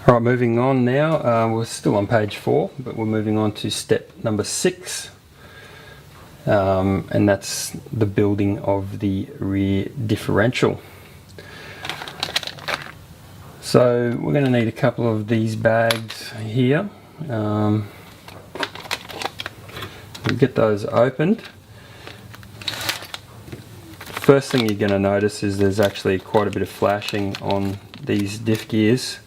Right, moving on now. We're still on page 4, but we're moving on to step number 6, and that's the building of the rear differential. So we're going to need a couple of these bags here. We'll get those opened. First thing you're going to notice is there's actually quite a bit of flashing on these diff gears,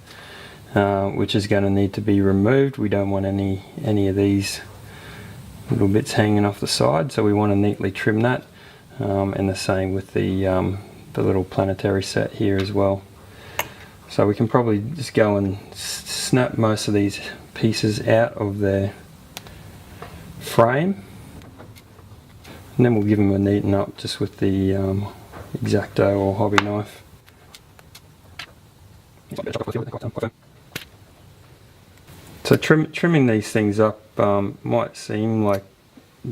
which is going to need to be removed. We don't want any of these little bits hanging off the side, so we want to neatly trim that, and the same with the little planetary set here as well. So we can probably just go and snap most of these pieces out of their frame, and then we'll give them a neaten up just with the X-Acto or hobby knife. So trimming these things up might seem like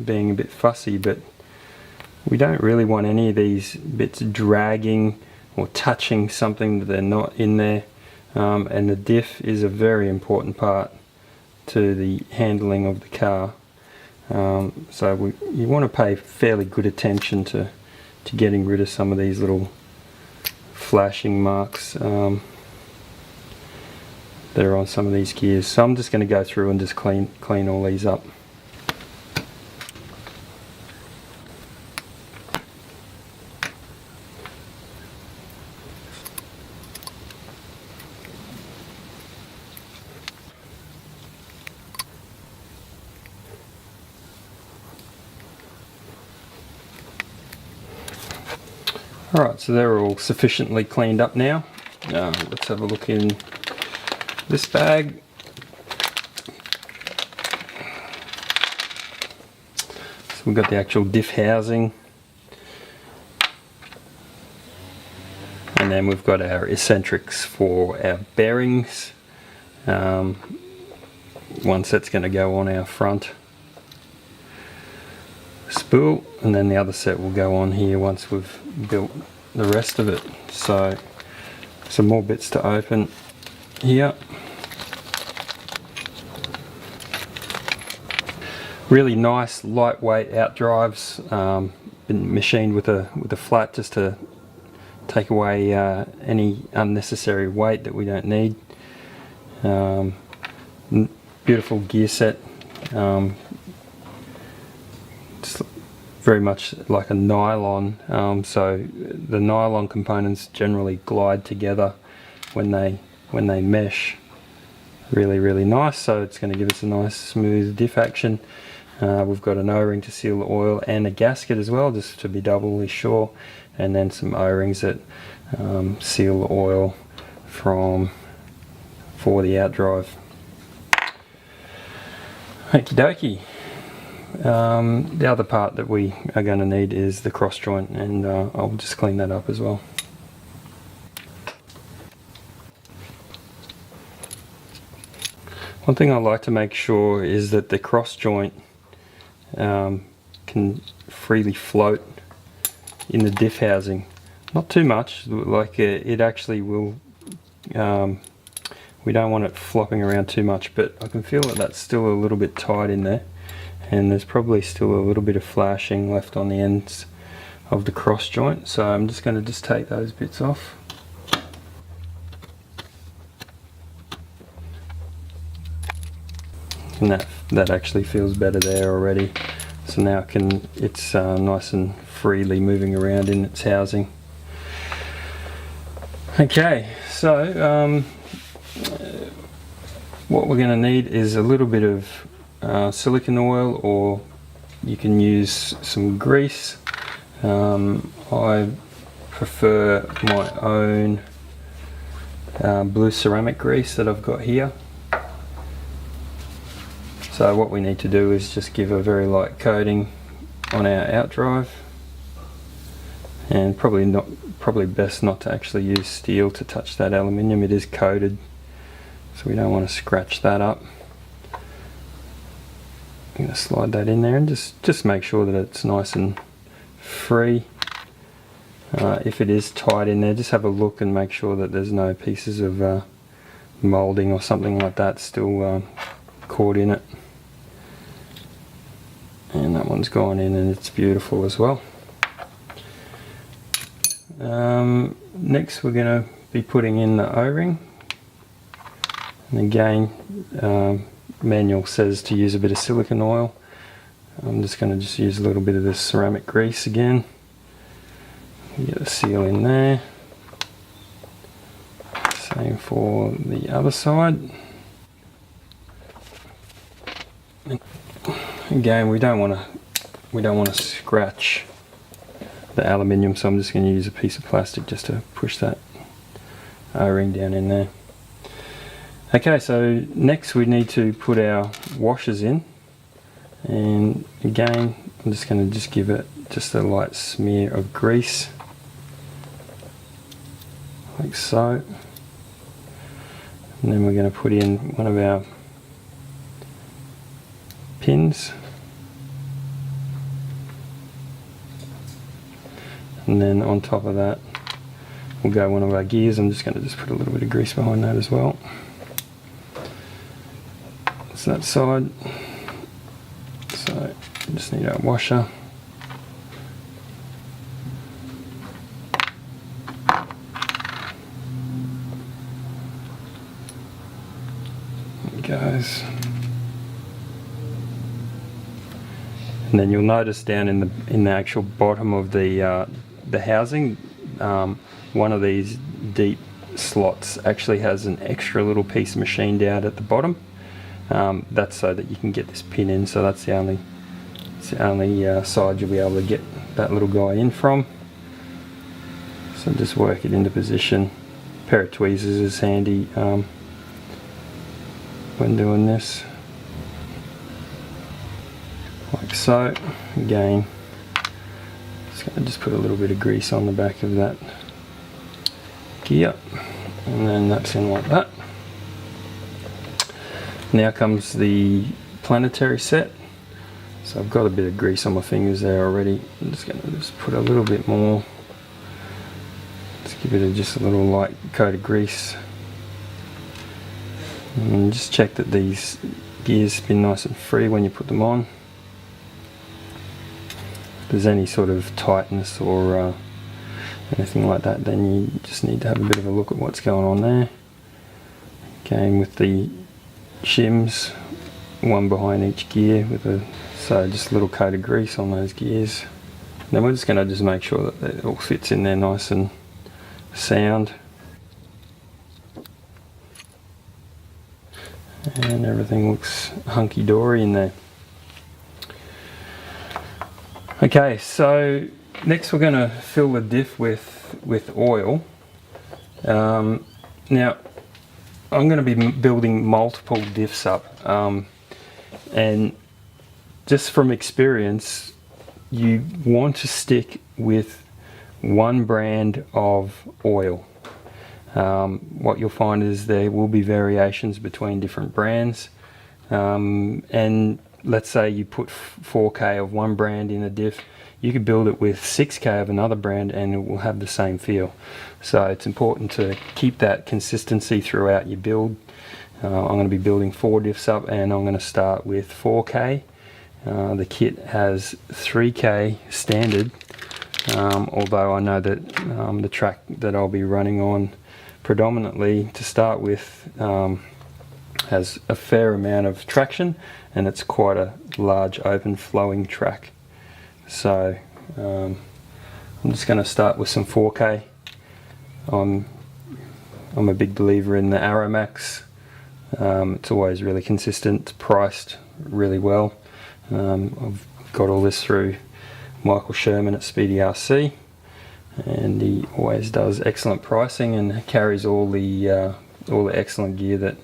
being a bit fussy, but we don't really want any of these bits dragging or touching something that they're not in there, and the diff is a very important part to the handling of the car. So you want to pay fairly good attention to getting rid of some of these little flashing marks that are on some of these gears. So I'm just going to go through and just clean all these up. Alright, so they're all sufficiently cleaned up now. Let's have a look in this bag. So we've got the actual diff housing, and then we've got our eccentrics for our bearings. One set's going to go on our front spool, and then the other set will go on here once we've built the rest of it. So some more bits to open here. Really nice lightweight outdrives, been machined with a flat just to take away any unnecessary weight that we don't need. Beautiful gear set. Just very much like a nylon, so the nylon components generally glide together when they mesh really nice, so it's going to give us a nice smooth diff action. We've got an O-ring to seal the oil and a gasket as well, just to be doubly sure, and then some O-rings that seal the oil for the outdrive. Okie dokie. The other part that we are going to need is the cross joint, and I'll just clean that up as well. One thing I like to make sure is that the cross joint can freely float in the diff housing. Not too much, like it actually will, we don't want it flopping around too much, but I can feel that that's still a little bit tight in there. And there's probably still a little bit of flashing left on the ends of the cross joint, so I'm just going to take those bits off. And that actually feels better there already. So now it's nice and freely moving around in its housing. Okay, so what we're going to need is a little bit of silicone oil, or you can use some grease. I prefer my own blue ceramic grease that I've got here. So what we need to do is just give a very light coating on our outdrive, and probably best not to actually use steel to touch that aluminium. It is coated, so we don't want to scratch that up. I'm going to slide that in there and just make sure that it's nice and free. If it is tight in there, just have a look and make sure that there's no pieces of moulding or something like that still caught in it. And that one's gone in and it's beautiful as well. Next we're going to be putting in the O-ring. And again, manual says to use a bit of silicone oil. I'm just going to use a little bit of this ceramic grease again. Get the seal in there. Same for the other side. Again, we don't want to scratch the aluminium, so I'm just going to use a piece of plastic just to push that O-ring down in there. Okay, so next we need to put our washers in, and again I'm just going to give it just a light smear of grease like so, and then we're going to put in one of our pins, and then on top of that we'll go one of our gears. I'm just going to put a little bit of grease behind that as well. That's that side. So we just need our washer. There it goes. And then you'll notice down in the actual bottom of the housing, one of these deep slots actually has an extra little piece machined out at the bottom. That's so that you can get this pin in. So that's the only side you'll be able to get that little guy in from. So just work it into position. A pair of tweezers is handy when doing this. Like so. Again, just put a little bit of grease on the back of that gear, and then that's in like that. Now comes the planetary set. So I've got a bit of grease on my fingers there already. I'm just going to put a little bit more. Let's give it just a little light coat of grease, and just check that these gears spin nice and free when you put them on. If there's any sort of tightness or anything like that, then you just need to have a bit of a look at what's going on there. Again, with the shims, one behind each gear, so just a little coat of grease on those gears. Then we're just going to make sure that it all fits in there nice and sound, and everything looks hunky-dory in there. Okay, so next we're going to fill the diff with oil. Now I'm going to be building multiple diffs up, and just from experience, you want to stick with one brand of oil. What you'll find is there will be variations between different brands, and let's say you put 4K of one brand in a diff, you could build it with 6K of another brand and it will have the same feel. So it's important to keep that consistency throughout your build. I'm going to be building 4 diffs up, and I'm going to start with 4K. The kit has 3K standard, although I know that the track that I'll be running on predominantly to start with has a fair amount of traction, and it's quite a large open flowing track. So I'm just going to start with some 4K. I'm a big believer in the Aromax. It's always really consistent, it's priced really well. I've got all this through Michael Sherman at Speedy RC, and he always does excellent pricing and carries all the excellent gear that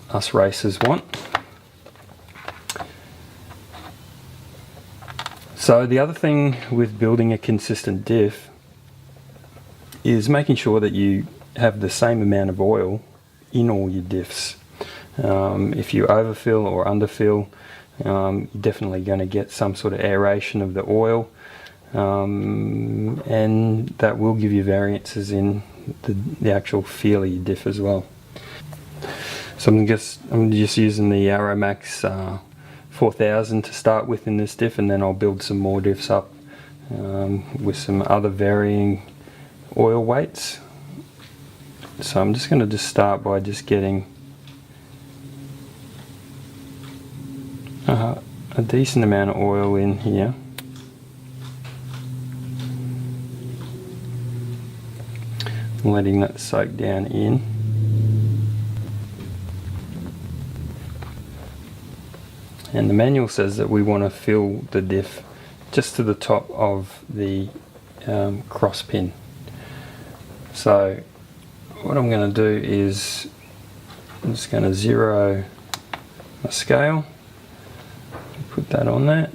us racers want. So the other thing with building a consistent diff is making sure that you have the same amount of oil in all your diffs. If you overfill or underfill, you're definitely going to get some sort of aeration of the oil, and that will give you variances in the actual feel of your diff as well. So I'm just using the Aromax 4000 to start with in this diff, and then I'll build some more diffs up with some other varying oil weights. So I'm just going to start by just getting a decent amount of oil in here. Letting that soak down in. And the manual says that we want to fill the diff just to the top of the cross pin. So what I'm going to do is I'm just going to zero my scale, put that on that.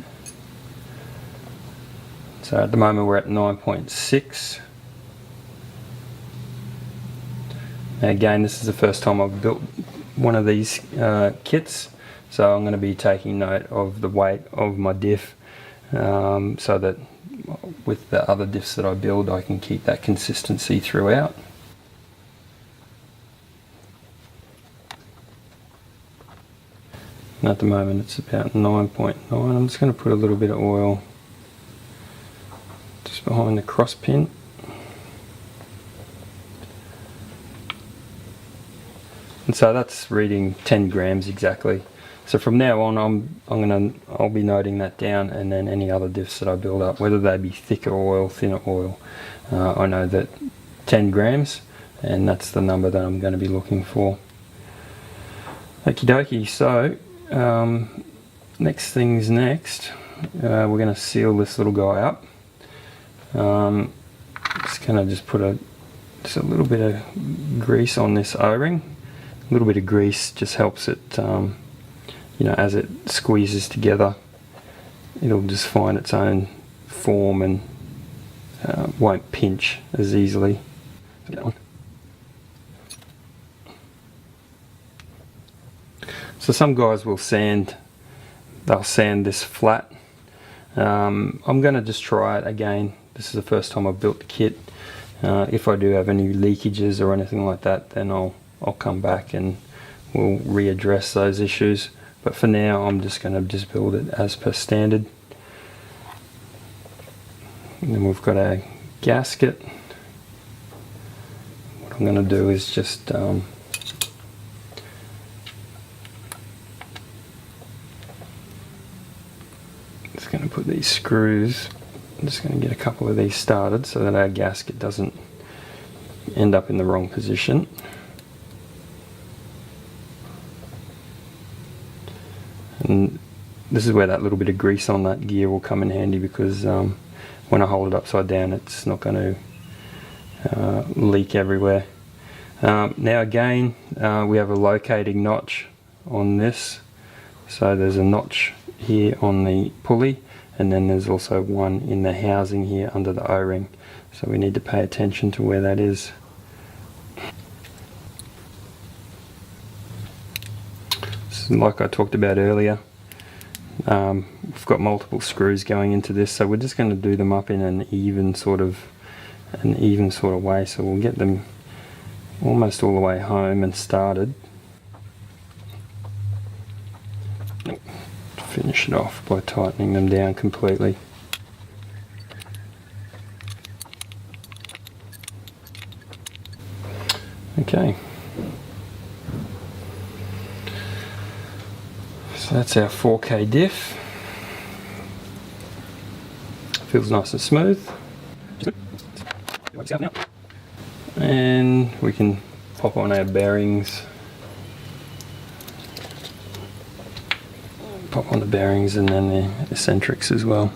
So at the moment we're at 9.6. Again, this is the first time I've built one of these kits, so I'm going to be taking note of the weight of my diff so that with the other diffs that I build I can keep that consistency throughout. And at the moment it's about 9.9. I'm just going to put a little bit of oil just behind the cross pin. And so that's reading 10 grams exactly. So from now on I'll be noting that down, and then any other diffs that I build up, whether they be thicker oil, thinner oil, I know that 10 grams, and that's the number that I'm going to be looking for. Okie dokie, so next thing's next. We're going to seal this little guy up. Just going to put just a little bit of grease on this O-ring. A little bit of grease just helps it, you know, as it squeezes together, it'll just find its own form and won't pinch as easily. So some guys will they'll sand this flat. I'm going to just try it again. This is the first time I've built the kit. If I do have any leakages or anything like that, then I'll come back and we'll readdress those issues. But for now, I'm just going to build it as per standard. And then we've got a gasket. What I'm going to do is just going to put these screws. I'm just going to get a couple of these started so that our gasket doesn't end up in the wrong position. And this is where that little bit of grease on that gear will come in handy, because when I hold it upside down it's not going to leak everywhere. Now again, we have a locating notch on this, so there's a notch here on the pulley, and then there's also one in the housing here under the O-ring, so we need to pay attention to where that is. Like I talked about earlier, we've got multiple screws going into this, so we're just going to do them up in an even sort of way, so we'll get them almost all the way home and started. Finish it off by tightening them down completely. Okay. So that's our 4K diff. Feels nice and smooth. And we can pop on our bearings. Pop on the bearings and then the eccentrics as well.